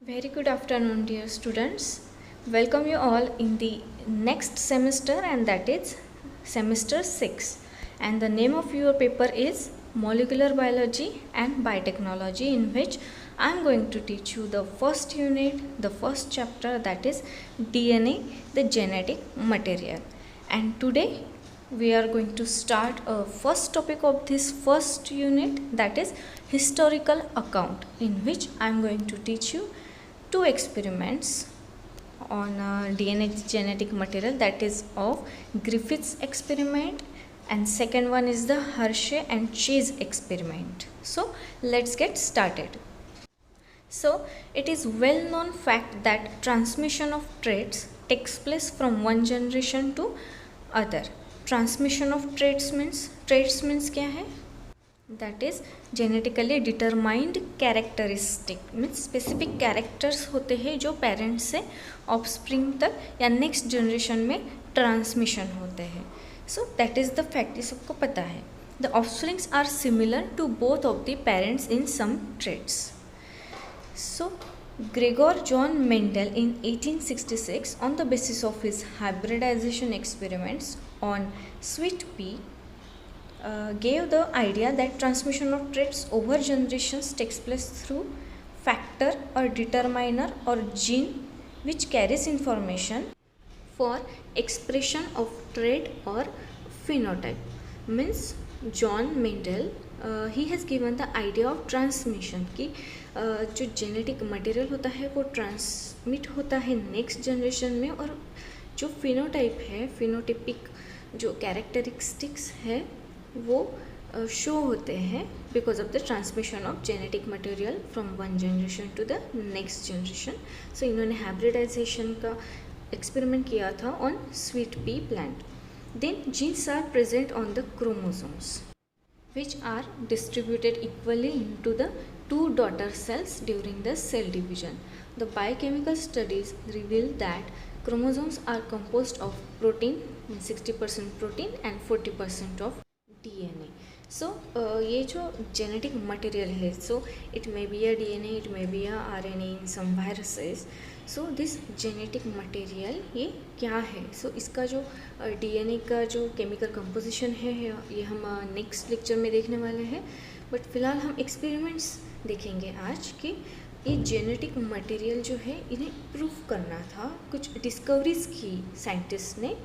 Very good afternoon, dear students. Welcome you all in the next semester, and that is semester 6. And the name of your paper is Molecular Biology and Biotechnology, in which I am going to teach you the first unit, the first chapter, that is DNA, the genetic material. And today we are going to start a first topic of this first unit, that is historical account, in which I am going to teach you two experiments on DNA genetic material, that is of Griffith's experiment, and second one is the Hershey and Chase experiment. So let's get started. So it is well known fact that transmission of traits takes place from one generation to other. Transmission of traits means क्या है? That is genetically determined characteristic, means specific characters होते हैं जो parents से offspring तक या next generation में ट्रांसमिशन होते हैं. So that is the fact, ये सबको पता है. The offsprings are similar to both of the parents in some traits. So Gregor John Mendel in 1866, on the basis of his hybridization experiments on sweet pea, gave the idea that transmission of traits over generations takes place through factor or determiner or gene which carries information for expression of trait or phenotype. Means John Mendel he has given the idea of transmission कि जो genetic material होता है वो transmit होता है next generation में, और जो फिनोटाइप है, फिनोटिपिक जो कैरेक्टरिस्टिक्स है वो शो होते हैं because of the transmission of genetic material from one generation to the next generation. So इन्होंने हाइब्रिडाइजेशन का एक्सपेरिमेंट किया था on sweet pea plant. Then genes are present on the chromosomes which are distributed equally into the two daughter cells during the cell division. The biochemical studies reveal that chromosomes are composed of protein, 60% protein and 40% of DNA. So ये जो genetic material है, so it may be a DNA, it may be a RNA in some viruses. So this genetic material ये क्या है? सो इसका जो DNA का जो केमिकल कंपोजिशन है ये हम नेक्स्ट लेक्चर में देखने वाले हैं. बट फिलहाल हम एक्सपेरिमेंट्स देखेंगे आज कि ये जेनेटिक मटेरियल जो है इन्हें प्रूव करना था. कुछ डिस्कवरीज की साइंटिस्ट ने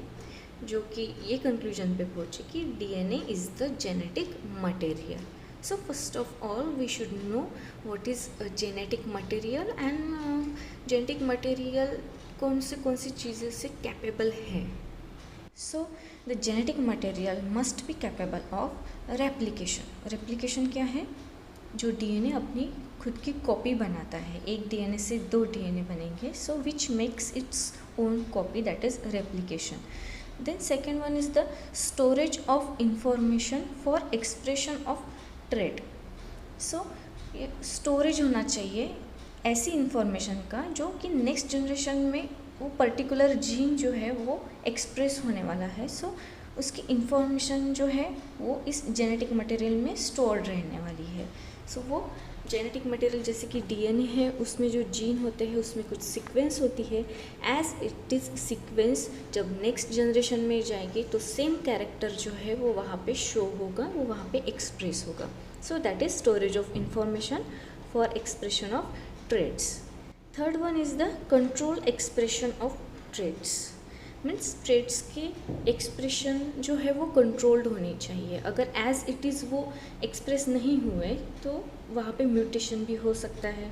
जो कि ये कंक्लूजन पे पहुँचे कि DNA is the genetic material. So first of all we should know what is genetic material and genetic material कौन सी चीज़ें से कैपेबल है. So the genetic material must be capable of replication. replication क्या है? जो DNA अपनी खुद की कॉपी बनाता है. एक DNA से दो DNA बनेंगे, so which makes its own copy, that is replication. Then second one is the storage of information for expression of trade. So storage होना चाहिए ऐसी इंफॉर्मेशन का जो कि नेक्स्ट जनरेशन में वो पर्टिकुलर जीन जो है वो एक्सप्रेस होने वाला है. सो उसकी इंफॉर्मेशन जो है वो इस जेनेटिक मटेरियल में स्टोर्ड रहने वाली है. सो वो जेनेटिक मटेरियल जैसे कि DNA है, उसमें जो जीन होते हैं उसमें कुछ सीक्वेंस होती है. एज इट इज़ सीक्वेंस जब नेक्स्ट जनरेशन में जाएगी तो सेम कैरेक्टर जो है वो वहाँ पे शो होगा, वो वहाँ पे एक्सप्रेस होगा. So that is storage of information for expression of traits. Third one is the control expression of traits. Means traits के एक्सप्रेशन जो है वो कंट्रोल्ड होनी चाहिए. अगर एज इट इज़ वो एक्सप्रेस नहीं हुए तो वहाँ पे म्यूटेशन भी हो सकता है.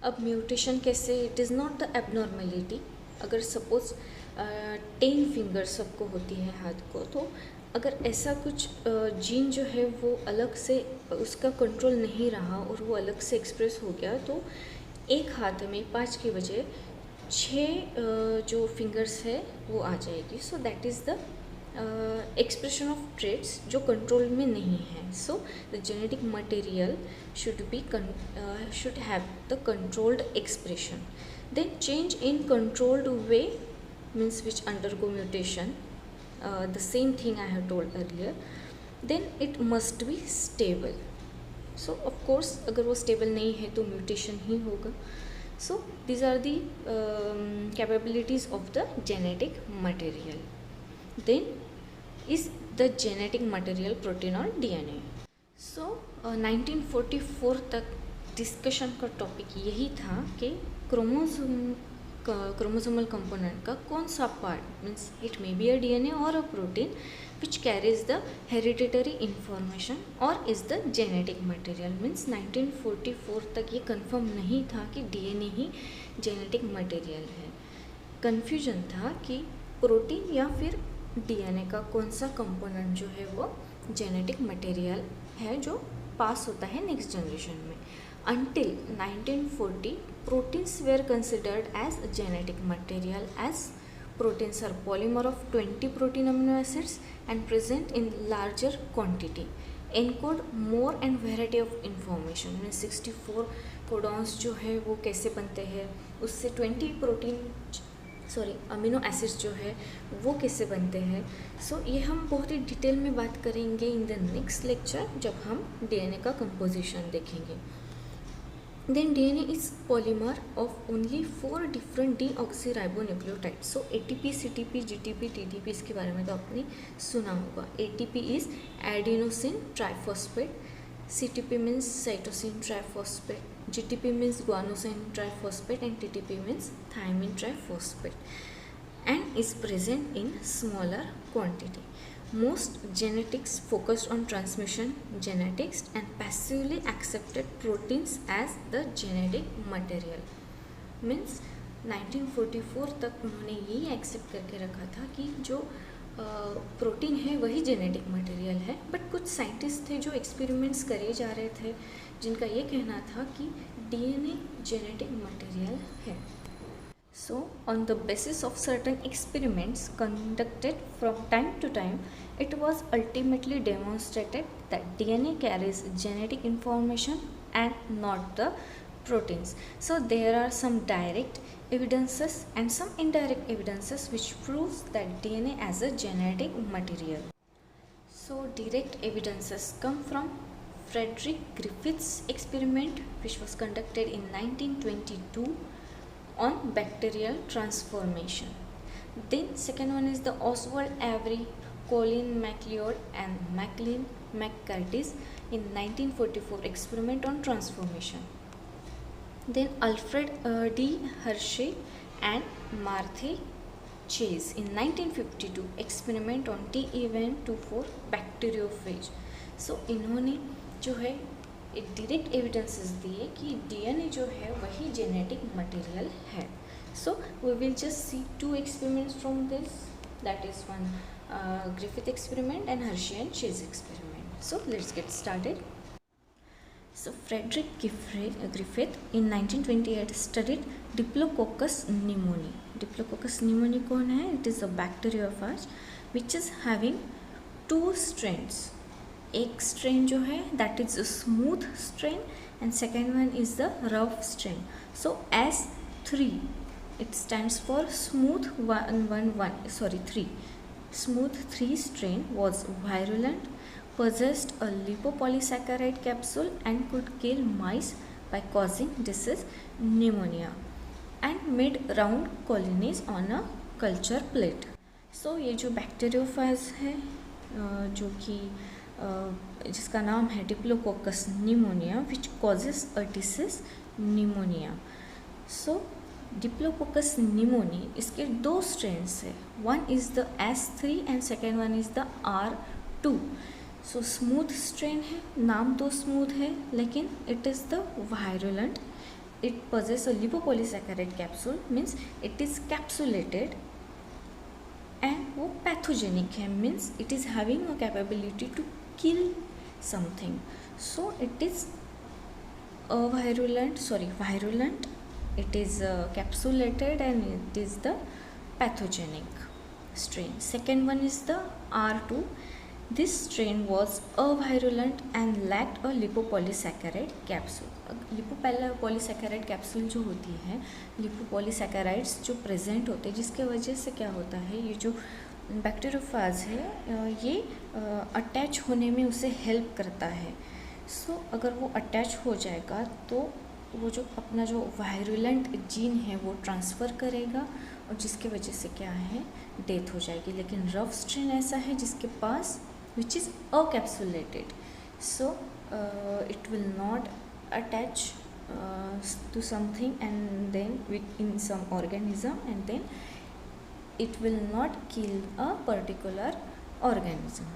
अब म्यूटेशन कैसे? It is not the abnormality. अगर सपोज 10 फिंगर्स सबको होती है हाथ को, तो अगर ऐसा कुछ जीन जो है वो अलग से उसका कंट्रोल नहीं रहा और वो अलग से एक्सप्रेस हो गया, तो एक हाथ में 5 की बजाय 6 जो फिंगर्स है वो आ जाएगी. So that is the expression of traits जो कंट्रोल में नहीं है. So the genetic material should have the controlled expression. Then change in controlled way means which undergo mutation, the same thing I have told earlier. Then it must be stable. So of course अगर वो stable नहीं है तो mutation ही होगा. So these are the capabilities of the genetic material. Then is the genetic material protein or DNA. So 1944 तक discussion का topic यही था कि क्रोमोसोमल कंपोनेंट का कौन सा part means it may be a DNA or a protein which carries the hereditary information or is the genetic material. Means 1944 तक ये कंफर्म नहीं था कि डीएनए ही जेनेटिक मटेरियल है. कन्फ्यूजन था कि प्रोटीन या फिर डीएनए का कौन सा कंपोनेंट जो है वो जेनेटिक मटेरियल है जो पास होता है नेक्स्ट जनरेशन में. Until 1940, proteins were considered as genetic material, as proteins are polymer of 20 protein amino acids and present in larger quantity, encode more and variety of information. Mean 64 codons जो है वो कैसे बनते हैं, उससे 20 अमीनो एसिड्स जो है वो कैसे बनते हैं. सो ये हम बहुत ही डिटेल में बात करेंगे इन द नेक्स्ट लेक्चर जब हम डीएनए का कंपोजिशन देखेंगे. Then DNA is polymer of only 4 different deoxyribonucleotides. So ATP, CTP, GTP, TTP इसके बारे में तो आपने सुना होगा. ATP is adenosine triphosphate, CTP means cytosine triphosphate, GTP means guanosine triphosphate and TTP means thymine triphosphate and is present in smaller quantity. Most genetics focused on transmission genetics and passively accepted proteins as the genetic material. Means 1944 तक उन्होंने यही accept करके रखा था कि जो protein है वही जेनेटिक मटेरियल है. बट कुछ साइंटिस्ट थे जो एक्सपेरिमेंट्स करे जा रहे थे जिनका ये कहना था कि डीएनए जेनेटिक मटेरियल है. So, on the basis of certain experiments conducted from time to time, it was ultimately demonstrated that DNA carries genetic information and not the proteins. So, there are some direct evidences and some indirect evidences which proves that DNA as a genetic material. So, direct evidences come from Frederick Griffith's experiment which was conducted in 1922 on bacterial transformation. Then second one is the Oswald Avery, Colin MacLeod and Maclean McCurtis in 1944 experiment on transformation. Then Alfred D. Hershey and Martha Chase in 1952 experiment on T. event 24 bacteriophage. So इन्होंने जो है एक direct evidences दिए कि DNA जो है वही genetic material है. So we will just see 2 experiments from this, that is one Griffith experiment and Hershey and Chase experiment. So let's get started. So Frederick Griffith in 1928 studied Diplococcus pneumoniae. Diplococcus pneumoniae कौन है? It is a bacteriophage which is having 2 strains. एक strain जो है that is smooth strain and second one is the rough strain. So S3 it stands for smooth 3. Smooth 3 strain was virulent, possessed a lipopolysaccharide capsule and could kill mice by causing disease pneumonia and made round colonies on a culture plate. So ये जो bacteriophage है जो कि जिसका नाम है Diplococcus pneumoniae which causes a disease pneumonia. So Diplococcus pneumoniae इसके 2 strains है. One is the S3 and second one is the R2. So smooth strain है, नाम तो स्मूथ है लेकिन it is the virulent. It possesses a lipopolysaccharide capsule means it is capsulated and वो pathogenic है means it is having a capability to kill something. So it is virulent, it is capsulated and it is the pathogenic strain. Second one is the R2. This strain was avirulent and lacked a lipopolysaccharide capsule. Lipopolysaccharide capsule जो होती है, लिपोपॉलीसैकेराइड्स जो present होते हैं जिसके वजह से क्या होता है, ये जो बैक्टीरियोफेज है ये अटैच होने में उसे हेल्प करता है. सो अगर वो अटैच हो जाएगा तो वो जो अपना जो वायरुलेंट जीन है वो ट्रांसफ़र करेगा और जिसकी वजह से क्या है, डेथ हो जाएगी। लेकिन रफ स्ट्रेन ऐसा है जिसके पास which is acapsulated, so it will not attach to something and then in some organism, and then it will not kill a particular organism.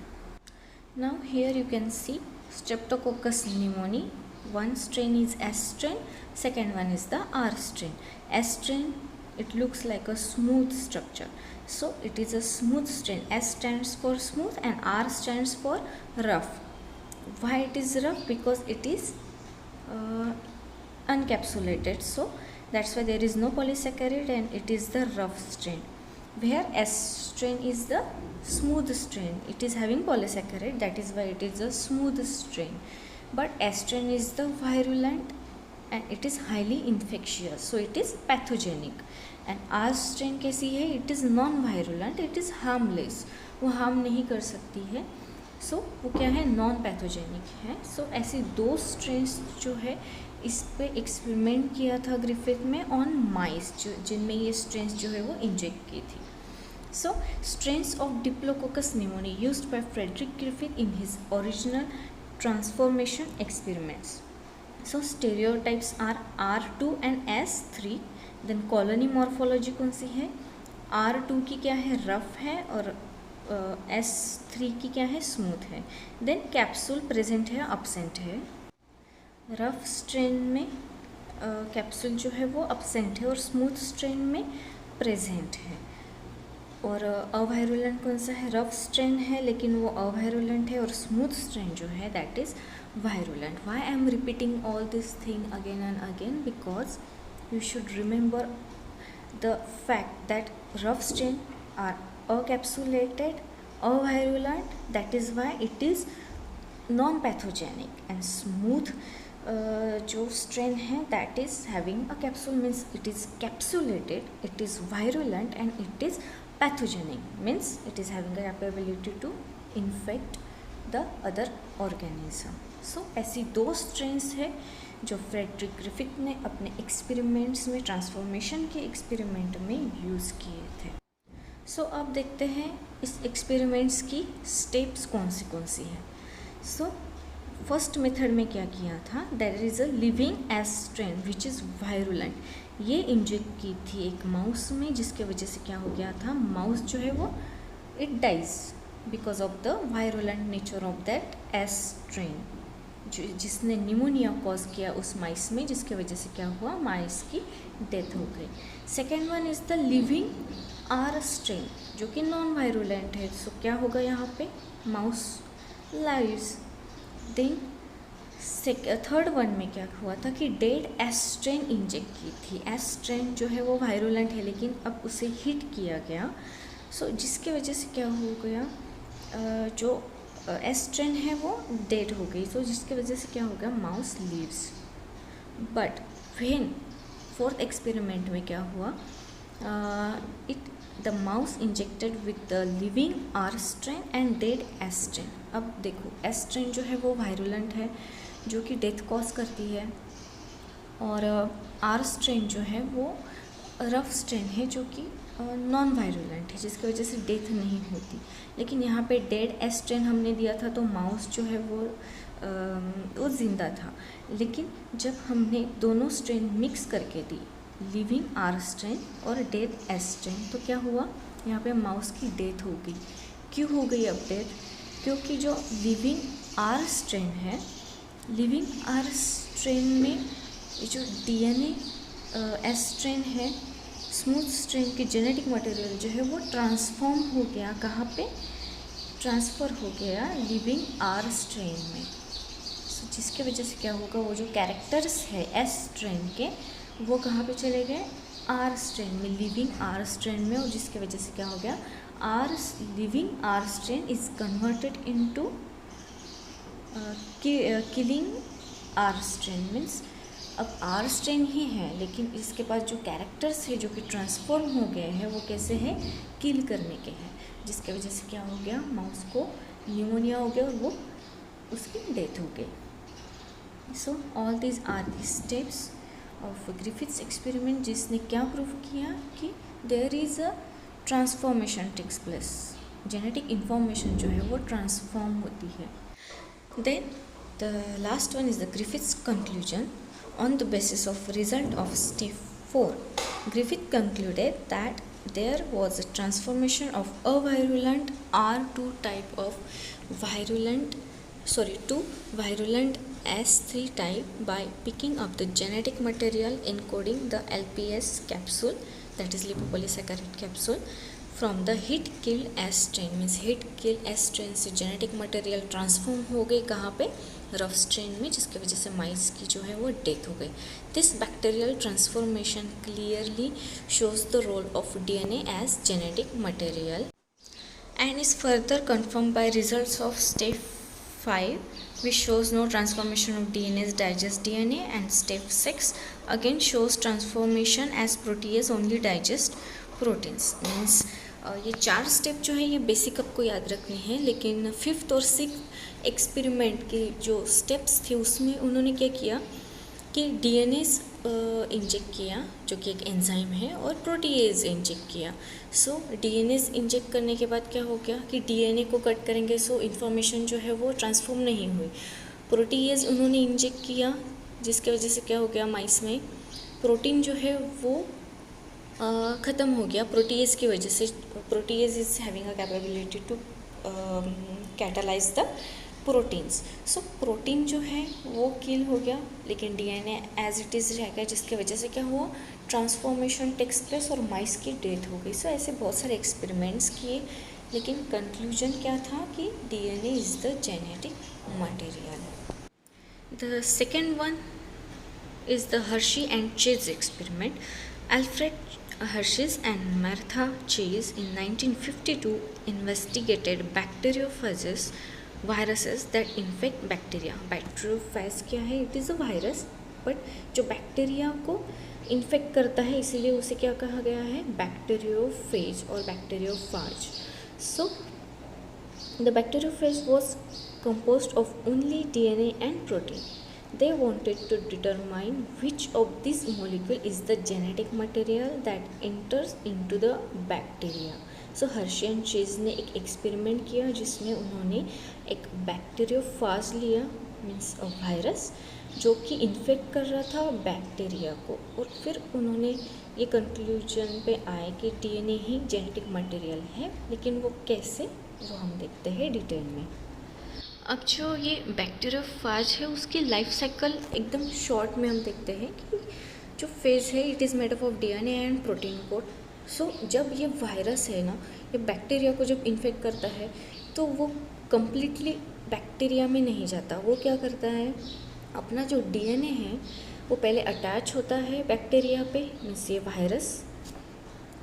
Now here you can see Streptococcus pneumoniae. One strain is S strain, second one is the R strain. S strain, it looks like a smooth structure, so it is a smooth strain. S stands for smooth and R stands for rough. Why it is rough? Because it is uncapsulated, so that's why there is no polysaccharide and it is the rough strain. Where S strain is the smooth strain, it is having polysaccharide, that is why it is a smooth strain. But S strain is the virulent and it is highly infectious, so it is pathogenic. And R strain कैसी है? It is non-virulent, it is harmless, वो harm नहीं कर सकती है, सो वो क्या है, नॉन पैथोजेनिक है। सो ऐसे दो स्ट्रेन्स जो है इस पे एक्सपेरिमेंट किया था ग्रिफिथ में ऑन माइस, जो जिनमें ये स्ट्रेन्स जो है वो इंजेक्ट की थी। So strains of Diplococcus pneumoniae used by Frederick Griffith in his original transformation experiments. So stereotypes are R2 and S3। Then colony morphology कौन सी है? R2 की क्या है, रफ है, और S3 की क्या है, स्मूथ है। देन कैप्सूल प्रेजेंट है, अब्सेंट है। रफ स्ट्रेन में कैप्सूल जो है वो अब्सेंट है और स्मूथ स्ट्रेन में प्रेजेंट है। और अवायरुलेंट कौन सा है? रफ स्ट्रेन है लेकिन वो अवायरुलेंट है, और स्मूथ स्ट्रेन जो है that is virulent. Why I am repeating all this thing again and again? Because you should remember the fact that rough strain are acapsulated, avirulent, that is why it is non-pathogenic, and smooth जो strain है that is having a capsule means it is capsulated, it is virulent and it is pathogenic, means it is having a capability to infect the other organism. So ऐसी दो strains है जो Frederick Griffith ने अपने experiments में, transformation के experiment में use किए थे। सो अब देखते हैं इस एक्सपेरिमेंट्स की स्टेप्स कौन सी है। सो फर्स्ट मेथड में क्या किया था, there is a living S strain which is virulent. ये इंजेक्ट की थी एक माउस में, जिसके वजह से क्या हो गया था, माउस जो है वो it dies because of the virulent nature of that S strain, जिसने निमोनिया कॉज किया उस माइस में, जिसके वजह से क्या हुआ, माइस की डेथ हो गई। Second one is the living R strain जो कि नॉन वायरुलेंट है, सो क्या होगा यहाँ पे, mouse lives. Then third one में क्या हुआ था कि डेड एस स्ट्रेन इंजेक्ट की थी। एस स्ट्रेन जो है वो वायरुलेंट है लेकिन अब उसे हिट किया गया, सो जिसके वजह से क्या हो गया, जो एस स्ट्रेन है वो डेड हो गई, तो जिसकी वजह से क्या हो गया, mouse leaves. But when fourth experiment में क्या हुआ, the mouse injected with the living R strain and dead S strain. अब देखो एस स्ट्रेन जो है वो वायरुलेंट है जो कि डेथ कॉज करती है, और आर स्ट्रेन जो है वो रफ स्ट्रेन है जो कि नॉन वायरुलेंट है, जिसकी वजह से डेथ नहीं होती। लेकिन यहाँ पे डेड एस स्ट्रेन हमने दिया था तो माउस जो है वो ज़िंदा था, लेकिन जब हमने दोनों स्ट्रेन मिक्स करके दी, लिविंग आर स्ट्रेन और डेड एस स्ट्रेन, तो क्या हुआ, यहाँ पे माउस की डेथ हो गई। क्यों हो गई अब डेथ? क्योंकि जो लिविंग आर स्ट्रेन है, लिविंग आर स्ट्रेन में ये जो डीएनए एस स्ट्रेन है, स्मूथ स्ट्रेन की जेनेटिक मटेरियल जो है वो ट्रांसफॉर्म हो गया, कहाँ पे ट्रांसफ़र हो गया, लिविंग आर स्ट्रेन में। सो जिसके वजह से क्या होगा, वो जो कैरेक्टर्स है एस स्ट्रेन के वो कहाँ पे चले गए, आर स्ट्रेन में, लिविंग आर स्ट्रेन में, और जिसके वजह से क्या हो गया, R living R strain is converted into killing R strain. Means अब आर स्ट्रेन ही है लेकिन इसके पास जो कैरेक्टर्स है जो कि ट्रांसफॉर्म हो गए हैं वो कैसे हैं, किल करने के हैं, जिसके वजह से क्या हो गया, माउस को न्यूमोनिया हो गया और वो उसकी डेथ हो गई। So all these are the steps of Griffith's experiment, जिसने क्या प्रूव किया कि there is a transformation takes place, genetic information जो है वो ट्रांसफॉर्म होती है. Then the last one is the Griffith's conclusion. On the basis of result of step 4, Griffith concluded that there was a transformation of a virulent R2 type of to virulent S3 type by picking up the genetic material encoding the LPS capsule, that is lipopolysaccharide capsule, from the hit killed S strain. Means hit killed S strain से genetic material transform हो गई कहाँ पे, rough strain में, जिसकी वजह से माइस की जो है वो डेथ हो गई. This bacterial transformation clearly shows the role of DNA as genetic material and is further confirmed by results of step 5, which shows no transformation of DNase digest DNA, and step 6 again shows transformation as protease only digest proteins. Means ये 4 step जो है ये basic आपको याद रखने हैं, लेकिन 5th और 6th एक्सपेरिमेंट के जो स्टेप्स थे उसमें उन्होंने क्या किया कि डीएनएस इंजेक्ट किया, जो कि एक एंजाइम है, और प्रोटीएज इंजेक्ट किया. सो डीएनएस इंजेक्ट करने के बाद क्या हो गया कि डीएनए को कट करेंगे, सो इन्फॉर्मेशन जो है वो ट्रांसफॉर्म नहीं हुई. प्रोटीएज उन्होंने इंजेक्ट किया, जिसकी वजह से क्या हो गया, माइस में प्रोटीन जो है वो ख़त्म हो गया प्रोटीएज की वजह से. Protease is having a capability to catalyse the proteins. So protein जो है वो किल हो गया, लेकिन डीएनए एज इट इज़ रह गया, जिसकी वजह से क्या हुआ, ट्रांसफॉर्मेशन टेक्स प्लेस और माइस की डेथ हो गई. सो ऐसे बहुत सारे एक्सपेरिमेंट्स किए, लेकिन कंक्लूजन क्या था कि DNA is the genetic material. The second one is the Hershey and Chase experiment. Alfred Hershey and Martha Chase in 1952 investigated bacteriophages, viruses that infect bacteria. Bacteriophage क्या है? It is a virus, but जो bacteria को infect करता है, इसीलिए उसे क्या कहा गया है, बैक्टीरियोफेज और bacteriophage. So the bacteriophage was composed of only DNA and protein. They wanted to determine which of these molecule is the genetic material that enters into the bacteria. So Hershey and Chase ने एक experiment किया, जिसमें उन्होंने एक bacteriophage लिया, means a virus, जो कि infect कर रहा था बैक्टीरिया को, और फिर उन्होंने ये कंक्लूजन पे आए कि डीएनए ही जेनेटिक मटेरियल है. लेकिन वो कैसे, वो हम देखते हैं डिटेल में. अब जो ये बैक्टीरियोफाज है उसकी लाइफ साइकिल एकदम शॉर्ट में हम देखते हैं कि जो फेज है it is made up of DNA and protein coat. So जब ये वायरस है ना, ये बैक्टीरिया को जब इन्फेक्ट करता है तो वो कम्प्लीटली बैक्टीरिया में नहीं जाता. वो क्या करता है, अपना जो डीएनए है वो पहले अटैच होता है बैक्टीरिया पे, मीन्स ये वायरस.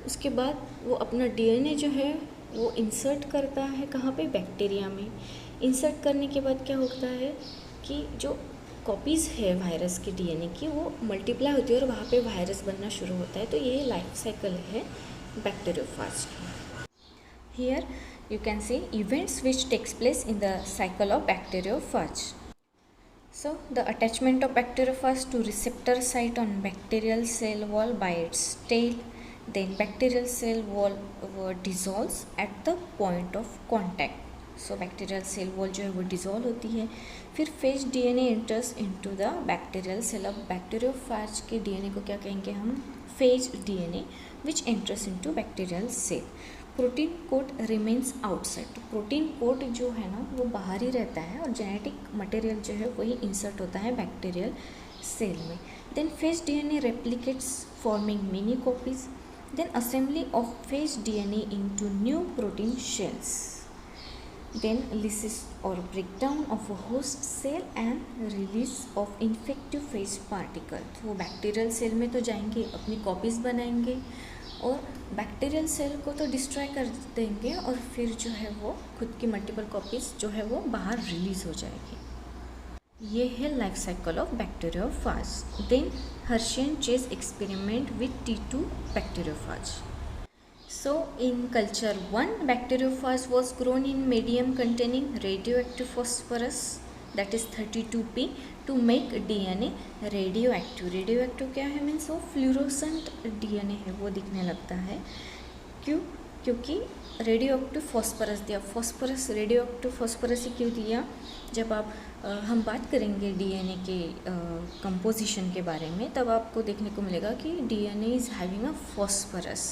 उसके बाद वो अपना डीएनए जो है वो इंसर्ट करता है कहाँ पे, बैक्टीरिया में. इंसर्ट करने के बाद क्या होता है कि जो कॉपीज़ है वायरस की डीएनए की वो मल्टीप्लाई होती है और वहाँ पे वायरस बनना शुरू होता है. तो ये लाइफ साइकिल है बैक्टीरियोफाज की. Here you can see events which takes place in the cycle of bacteriophage. So the attachment of bacteriophage to receptor site on bacterial cell wall by its tail, then bacterial cell wall dissolves at the point of contact. So bacterial cell wall जो है वो dissolve होती है. फिर phage DNA enters into the bacterial cell. अब bacteriophage के DNA को क्या कहेंगे हम, phage DNA, which enters into bacterial cell. Protein coat remains outside. तो प्रोटीन कोट जो है ना वो बाहर ही रहता है, और जेनेटिक मटेरियल जो है वही इंसर्ट होता है बैक्टीरियल सेल में. Then phage DNA replicates forming many copies. Then assembly of phage DNA into new protein shells. Then lysis और breakdown of a host cell and release of infective phage particle. वो bacterial cell में तो जाएंगे, अपनी copies बनाएंगे और bacterial cell को तो डिस्ट्रॉय कर देंगे, और फिर जो है वो खुद की मल्टीपल कॉपीज़ जो है वो बाहर रिलीज़ हो जाएगी. ये है life cycle of bacteriophage. Then Hershey and Chase experiment with T2 bacteriophage. So in culture 1, bacteriophage was grown in medium containing radioactive phosphorus that is 32p to make DNA radioactive. Radioactive क्या है, means वो fluorescent DNA है, वो दिखने लगता है. क्यों? क्योंकि रेडियो एक्टिव फॉस्फोरस दिया. फॉस्फोरस, रेडियो एक्टिव फॉस्फोरस ही क्यों दिया? जब आप हम बात करेंगे डीएनए के कंपोजिशन के बारे में, तब आपको देखने को मिलेगा कि DNA is having a phosphorus.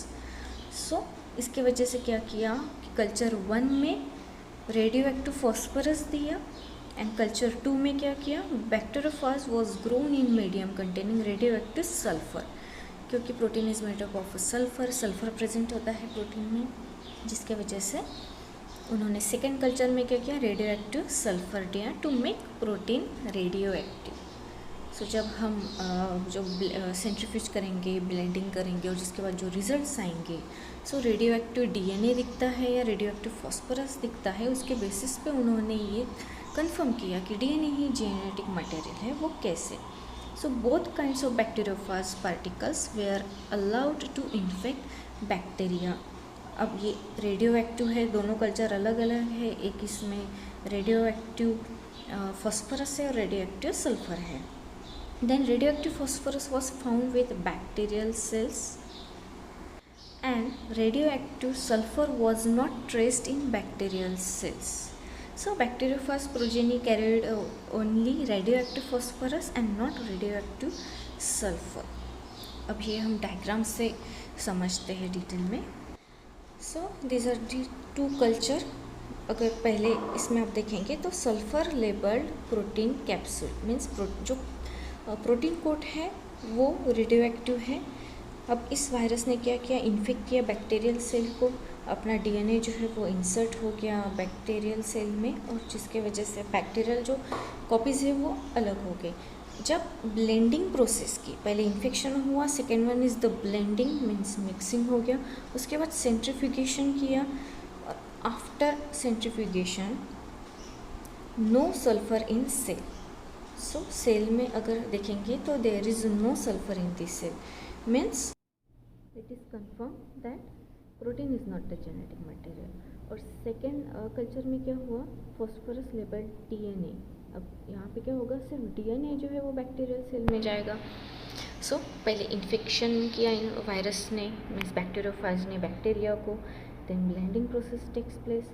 So इसके वजह से क्या किया कि कल्चर 1 में रेडियो एक्टिव फॉस्फोरस दिया एंड कल्चर 2 में क्या किया, bacteriophage was grown in medium containing radio active sulphur. क्योंकि protein is made up of sulphur, sulphur present होता है प्रोटीन में, जिसके वजह से उन्होंने सेकेंड कल्चर में क्या किया, रेडियो एक्टिव सल्फर दिया to make protein radioactive. So जब हम जो सेंट्रीफ्यूज करेंगे, ब्लेंडिंग करेंगे और जिसके बाद जो रिजल्ट्स आएंगे, सो रेडियो एक्टिव डीएनए दिखता है या रेडियो एक्टिव फॉस्फोरस दिखता है, उसके बेसिस पे उन्होंने ये कंफर्म किया कि डीएनए ही जेनेटिक मटेरियल है. वो कैसे? So both kinds of bacteriophage particles were allowed to infect bacteria. अब ये रेडियो एक्टिव है, दोनों कल्चर अलग अलग है. एक इसमें रेडियो एक्टिव फॉस्फोरस है और रेडियो एक्टिव सल्फर है. Then radio active phosphorus was found with bacterial cells and radio active sulphur was not traced in bacterial cells. So bacteriophage progeny carried only radioactive phosphorus and not radioactive sulfur. अब ये हम diagram से समझते हैं detail में. So these are the two culture. अगर पहले इसमें आप देखेंगे तो sulphur labelled protein capsule means जो प्रोटीन कोट है वो रेडियो एक्टिव है. अब इस वायरस ने क्या किया, इन्फेक्ट किया बैक्टीरियल सेल को, अपना डीएनए जो है वो इंसर्ट हो गया बैक्टीरियल सेल में, और जिसके वजह से बैक्टीरियल जो कॉपीज़ है वो अलग हो गए. जब ब्लेंडिंग प्रोसेस की, पहले इन्फेक्शन हुआ, second one is the blending means mixing हो गया, उसके बाद सेंट्रीफ्यूगेशन किया, और after centrifugation no sulphur in cell. So cell में अगर देखेंगे तो there is no sulphur in this cell, means it is confirm that protein is not the genetic material. और सेकेंड कल्चर में क्या हुआ, फॉस्फोरस लेबल्ड डीएनए. अब यहाँ पे क्या होगा, सिर्फ डीएनए जो है वो बैक्टीरियल सेल में जाएगा. सो पहले इन्फेक्शन किया इन वायरस ने मीन्स बैक्टीरियोफाज ने बैक्टीरिया को, then blending process takes place,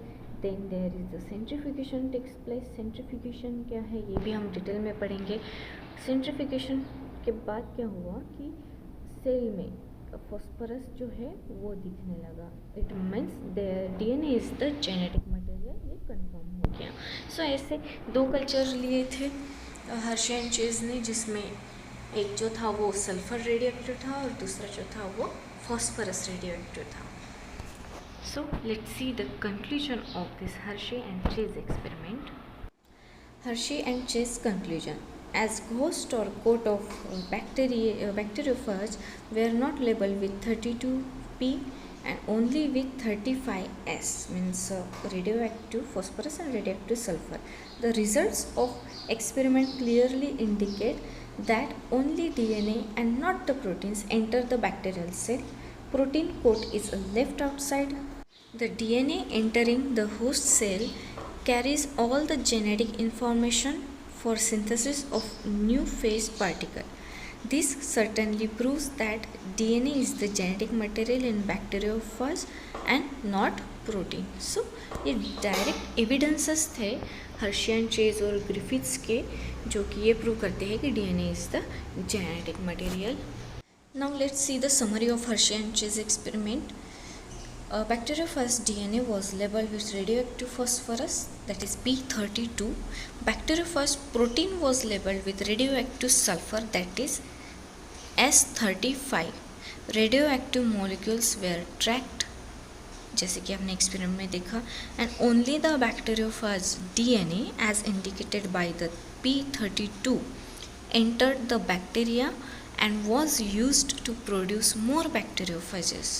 then there is the centrifugation takes place. Centrifugation क्या है ये भी हम डिटेल में पढ़ेंगे. सेंट्रीफ्यूगेशन के बाद क्या हुआ कि सेल में फॉस्फोरस जो है वो दिखने लगा. It means the DNA is the genetic material, ये कंफर्म हो गया. सो ऐसे दो कल्चर लिए थे हर्शे एंड चेज ने, जिसमें एक जो था वो सल्फर रेडियो एक्टिव था और दूसरा जो था वो फॉस्फोरस रेडियो एक्टिव था. So let's see the conclusion of this Hershey and Chase experiment. Hershey and chase conclusion. As host or coat of bacteriophage were not labeled with 32p and only with 35s means radioactive phosphorus and radioactive sulfur. The results of experiment clearly indicate that only DNA and not the proteins enter the bacterial cell. Protein coat is left outside. The DNA entering the host cell carries all the genetic information for synthesis of new phase particle. This certainly proves that DNA is the genetic material in bacteriophage and not protein. So ये direct evidences थे Hershey and chase और Griffiths के, जो कि ये prove करते हैं कि DNA is the genetic material. Now let's see the summary of Hershey and Chase experiment. Bacteriophage DNA was labeled with radioactive phosphorus, that is P32. Bacteriophage protein was labeled with radioactive sulfur, that is S35. Radioactive molecules were tracked, जैसे कि आपने experiment में देखा, and only the bacteriophage DNA as indicated by the P32 entered the bacteria and was used to produce more bacteriophages.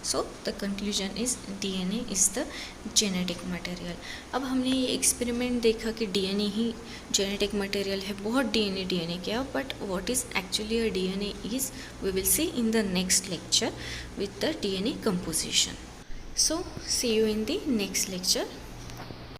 So the conclusion is DNA is the genetic material. अब हमने ये experiment देखा कि DNA ही genetic material है, बहुत DNA क्या, but what is actually a DNA is we will see in the next lecture with the DNA composition. So see you in the next lecture.